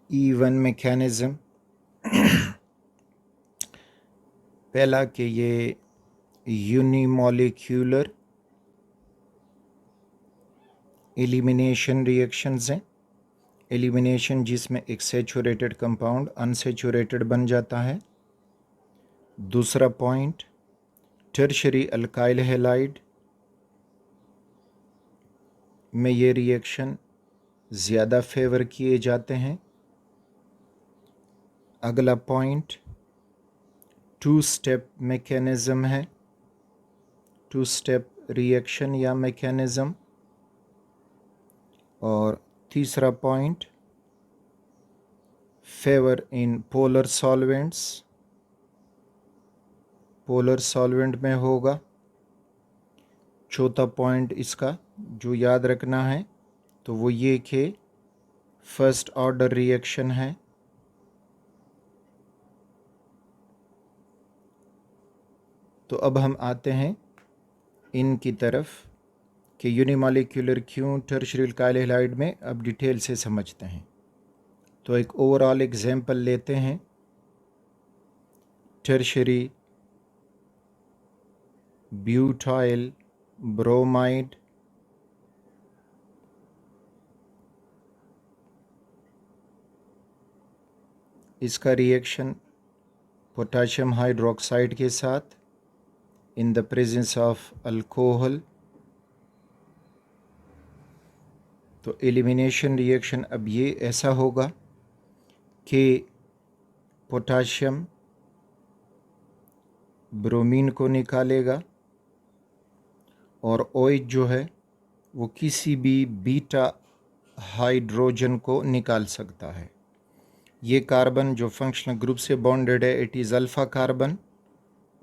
E1 mechanism. पहला कि ये यूनिमॉलिक्यूलर एलिमिनेशन रिएक्शंस हैं। एलिमिनेशन जिसमें एक सैचुरेटेड कंपाउंड अनसैचुरेटेड बन जाता है। दूसरा पॉइंट, टर्शरी अल्काइल हैलाइड में ये रिएक्शन ज़्यादा फेवर किए जाते हैं। अगला पॉइंट, टू स्टेप मैकेनिज़्म है, टू स्टेप रिएक्शन या मैकेनिज़्म। और तीसरा point, favour in polar solvents, polar solvent में होगा। चौथा पॉइंट इसका जो याद रखना है तो वो ये कि फर्स्ट ऑर्डर रिएक्शन है। तो अब हम आते हैं इनकी तरफ कि यूनिमॉलिक्यूलर क्यों टर्शरी अल्काइल हैलाइड में अब डिटेल से समझते हैं। तो एक ओवरऑल एग्जांपल लेते हैं। टर्शरी ब्यूटाइल ब्रोमाइड, इसका रिएक्शन पोटाशियम हाइड्रोक्साइड के साथ in the presence of alcohol. तो एलिमिनेशन रिएक्शन अब ये ऐसा होगा कि पोटाशियम ब्रोमीन को निकालेगा और OH जो है वो किसी भी बीटा हाइड्रोजन को निकाल सकता है। ये कार्बन जो फंक्शनल ग्रुप से बॉन्डेड है इट इज़ अल्फ़ा कार्बन,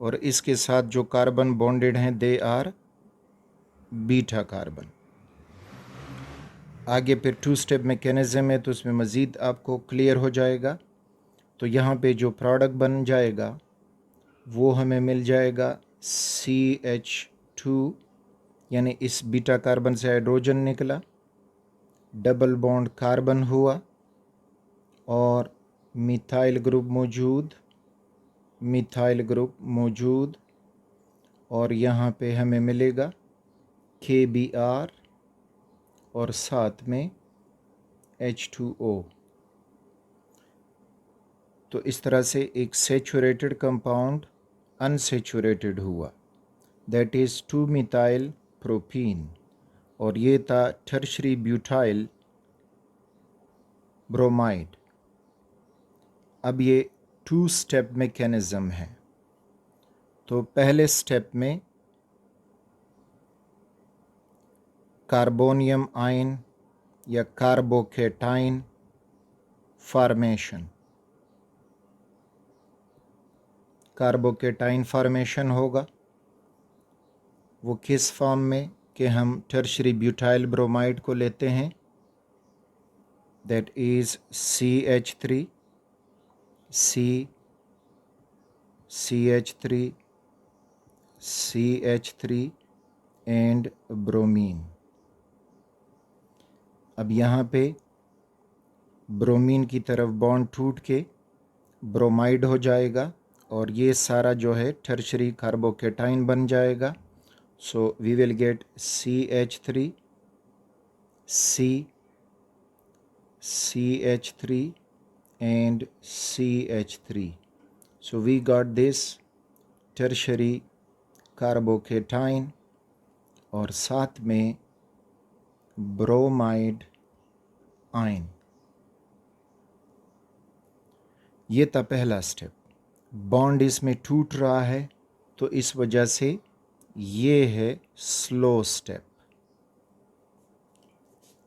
और इसके साथ जो कार्बन बॉन्डेड हैं दे आर बीटा कार्बन। आगे फिर टू स्टेप मैकेनिज़्म है तो उसमें मज़ीद आपको क्लियर हो जाएगा। तो यहाँ पे जो प्रोडक्ट बन जाएगा वो हमें मिल जाएगा CH2, यानी इस बीटा कार्बन से हाइड्रोजन निकला, डबल बॉन्ड कार्बन हुआ और मिथाइल ग्रुप मौजूद, मिथाइल ग्रुप मौजूद, और यहाँ पे हमें मिलेगा KBr और साथ में H2O। तो इस तरह से एक सैचुरेटेड कंपाउंड अनसैचुरेटेड हुआ, दैट इज़ 2-मिथाइल प्रोपीन, और ये था टर्शरी ब्यूटाइल ब्रोमाइड। अब ये टू स्टेप मैकेनिज़्म है। तो पहले स्टेप में कार्बोनियम आयन या कार्बोकेटाइन फार्मेशन, कार्बोकेटाइन फार्मेशन होगा। वो किस फॉर्म में कि हम टर्शरी ब्यूटाइल ब्रोमाइड को लेते हैं, that is CH3, CH3, CH3 and bromine. अब यहाँ पे ब्रोमीन की तरफ बॉन्ड टूट के ब्रोमाइड हो जाएगा और ये सारा जो है टर्शरी कार्बोकेटाइन बन जाएगा। So we will get CH3, CH3 and CH3. So we got this tertiary carbocation और साथ में ब्रोमाइड आयन। ये था पहला स्टेप। बॉन्ड इसमें टूट रहा है तो इस वजह से ये है स्लो स्टेप।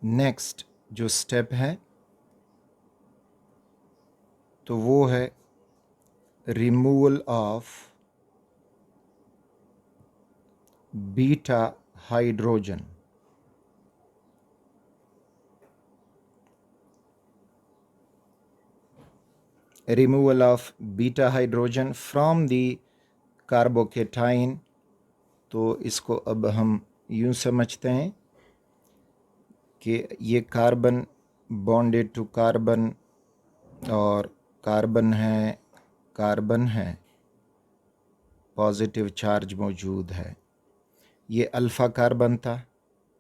नेक्स्ट जो स्टेप है तो वो है removal of beta hydrogen. Removal of beta hydrogen from the carbocation. तो इसको अब हम यूं समझते हैं कि ये कार्बन बॉन्डेड टू कार्बन और कार्बन है, पॉजिटिव चार्ज मौजूद है। ये अल्फ़ा कार्बन था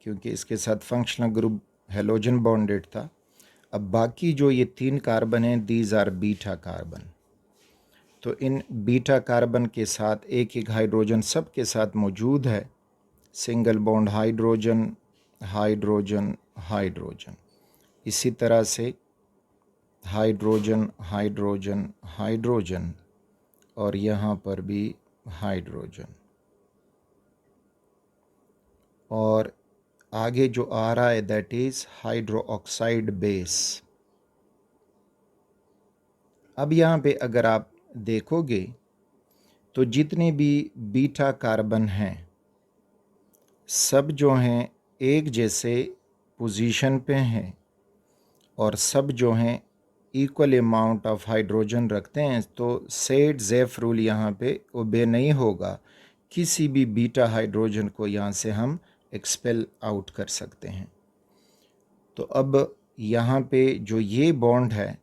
क्योंकि इसके साथ फंक्शनल ग्रुप हेलोजन बॉन्डेड था। अब बाकी जो ये 3 कार्बन हैं, दीज आर बीटा कार्बन। तो इन बीटा कार्बन के साथ एक एक हाइड्रोजन सब के साथ मौजूद है। Single bond hydrogen hydrogen hydrogen, इसी तरह से हाइड्रोजन हाइड्रोजन हाइड्रोजन, और यहाँ पर भी हाइड्रोजन। और आगे जो आ रहा है that is hydro oxide base. अब यहाँ पे अगर आप देखोगे तो जितने भी बीटा कार्बन हैं सब जो हैं एक जैसे पोजीशन पे हैं और सब जो हैं इक्वल अमाउंट ऑफ हाइड्रोजन रखते हैं। तो सेड ज़ेफ रूल यहाँ पे ओबे नहीं होगा। किसी भी बीटा हाइड्रोजन को यहाँ से हम एक्सपेल आउट कर सकते हैं। तो अब यहाँ पे जो ये बॉन्ड है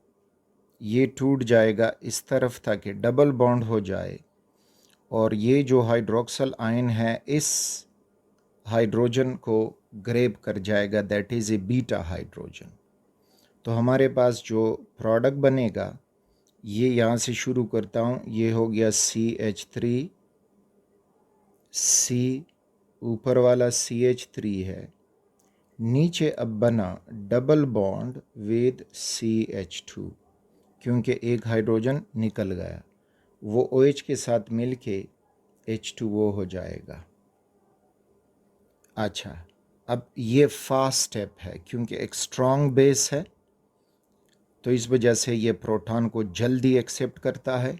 ये टूट जाएगा इस तरफ ताकि डबल बॉन्ड हो जाए, और ये जो हाइड्रोक्सल आयन है इस हाइड्रोजन को ग्रेब कर जाएगा, that is a beta hydrogen. तो हमारे पास जो प्रोडक्ट बनेगा ये यहाँ से शुरू करता हूँ, ये हो गया CH3, C ऊपर वाला CH3 है, नीचे अब बना डबल बॉन्ड विद CH2 क्योंकि एक हाइड्रोजन निकल गया, वो OH के साथ मिलके H2O हो जाएगा। अच्छा, अब ये फास्ट स्टेप है क्योंकि एक स्ट्रॉन्ग बेस है तो इस वजह से ये प्रोटॉन को जल्दी एक्सेप्ट करता है,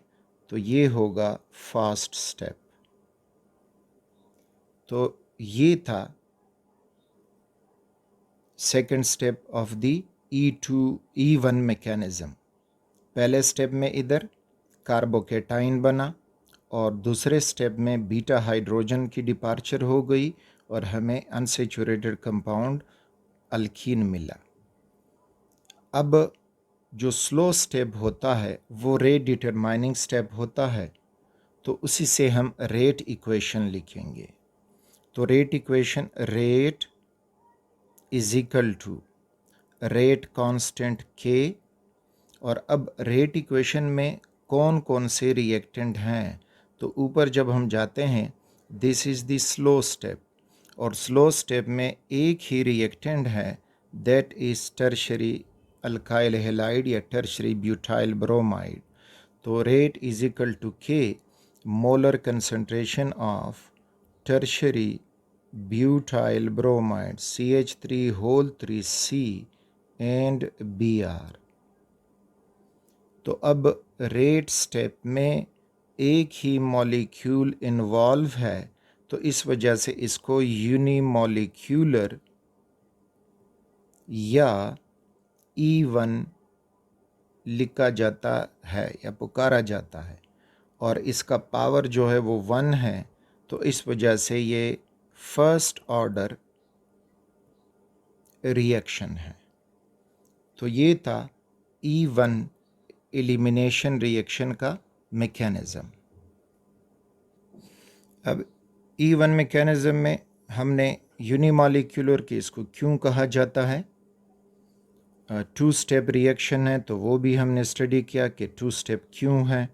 तो ये होगा फास्ट स्टेप। तो ये था second step of the E1 mechanism. पहले स्टेप में इधर कार्बोकेटाइन बना और दूसरे स्टेप में बीटा हाइड्रोजन की डिपार्चर हो गई और हमें अनसैचुरेटेड कंपाउंड अल्कीन मिला। अब जो स्लो स्टेप होता है वो रेट डिटरमाइनिंग स्टेप होता है, तो उसी से हम रेट इक्वेशन लिखेंगे। तो rate equation, rate is equal to rate constant K, और अब रेट इक्वेशन में कौन कौन से रिएक्टेंट हैं, तो ऊपर जब हम जाते हैं this is the slow step, और स्लो स्टेप में एक ही रिएक्टेंट है that is tertiary alkyl halide या टर्शरी ब्यूटाइल ब्रोमाइड। तो rate is equal to K, molar concentration of tertiary butyl bromide CH3 whole 3C and Br। तो अब rate step में एक ही मॉलिक्यूल इन्वॉल्व है, तो इस वजह से इसको यूनिमॉलिक्यूलर या E1 लिखा जाता है या पुकारा जाता है, और इसका पावर जो है वो 1 है, तो इस वजह से ये फर्स्ट ऑर्डर रिएक्शन है। तो ये था E1 एलिमिनेशन रिएक्शन का मैकेनिज़्म। अब E1 मैकेनिज़्म में हमने यूनिमॉलिक्यूलर केस को क्यों कहा जाता है, 2 स्टेप रिएक्शन है तो वो भी हमने स्टडी किया कि 2 स्टेप क्यों है,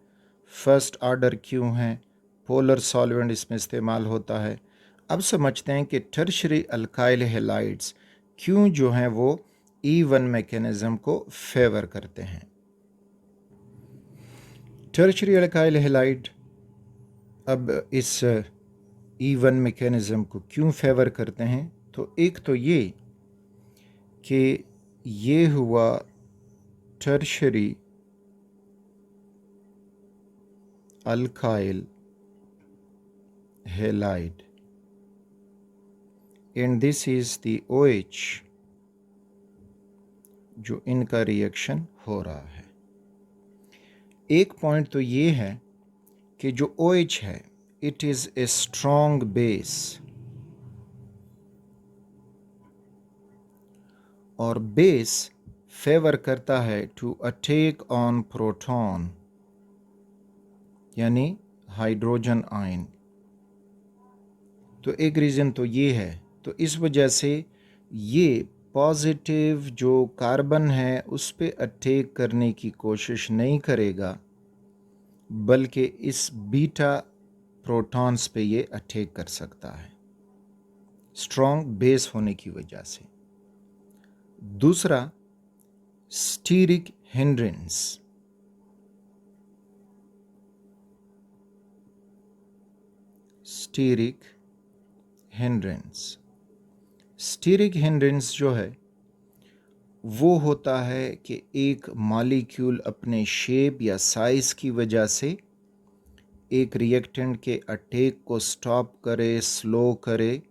फर्स्ट ऑर्डर क्यों है, पोलर सॉल्वेंट इसमें इस्तेमाल होता है। अब समझते हैं कि टर्शरी अल्काइल हैलाइड्स क्यों जो हैं वो E1 मैकेनिज़्म को फेवर करते हैं। टर्शरी अल्काइल हैलाइड अब इस E1 मैकेनिज़्म को क्यों फेवर करते हैं, तो एक तो ये कि ये हुआ tertiary alkyl halide and this is the OH जो इनका रिएक्शन हो रहा है। एक पॉइंट तो ये है कि जो OH है it is a strong base, और बेस फेवर करता है टू अटैक ऑन प्रोटॉन यानी हाइड्रोजन आयन। तो एक रीज़न तो ये है, तो इस वजह से ये पॉजिटिव जो कार्बन है उस पे अटैक करने की कोशिश नहीं करेगा, बल्कि इस बीटा प्रोटॉन्स पे ये अटैक कर सकता है स्ट्रॉन्ग बेस होने की वजह से। दूसरा, steric hindrance. Steric hindrance, steric hindrance जो है वो होता है कि एक मॉलिक्यूल अपने शेप या साइज़ की वजह से एक रिएक्टेंट के अटैक को स्टॉप करे, स्लो करे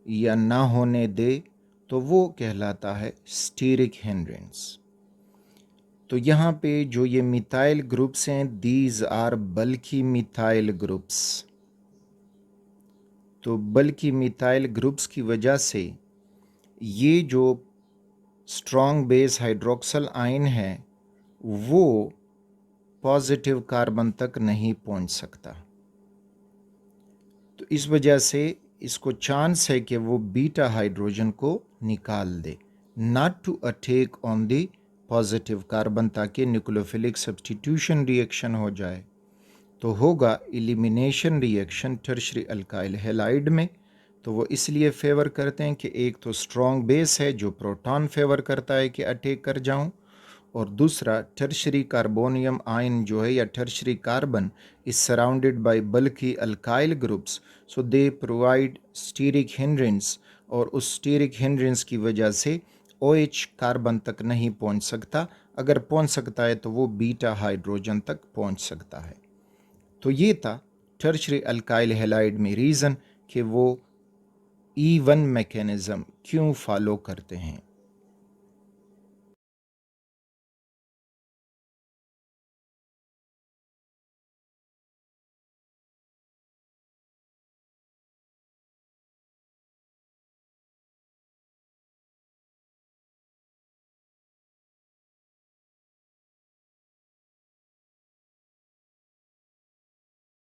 या ना होने दे, तो वो कहलाता है स्टीरिक हिंड्रेंस। तो यहाँ पे जो ये मिथाइल ग्रुप्स हैं, these are bulky methyl groups. तो बल्की मिथाइल ग्रुप्स की वजह से ये जो स्ट्रॉन्ग बेस हाइड्रोक्सल आयन है वो पॉजिटिव कार्बन तक नहीं पहुंच सकता। तो इस वजह से इसको चांस है कि वो बीटा हाइड्रोजन को निकाल दे, not to attack on the positive carbon, ताकि न्यूक्लियोफिलिक सब्स्टिट्यूशन रिएक्शन हो जाए। तो होगा elimination reaction tertiary alkyl halide में। तो वो इसलिए फेवर करते हैं कि एक तो स्ट्रॉन्ग बेस है जो प्रोटॉन फेवर करता है कि अटैक कर जाऊं, और दूसरा टर्शरी कार्बोनियम आयन जो है या tertiary carbon is surrounded by bulky alkyl groups, so they provide steric hindrance, और उस स्टीरिक हिंड्रेंस की वजह से OH कार्बन तक नहीं पहुंच सकता। अगर पहुंच सकता है तो वो बीटा हाइड्रोजन तक पहुंच सकता है। तो ये था टर्शरी अल्काइल हैलाइड में रीज़न कि वो E1 मैकेनिज़्म क्यों फॉलो करते हैं।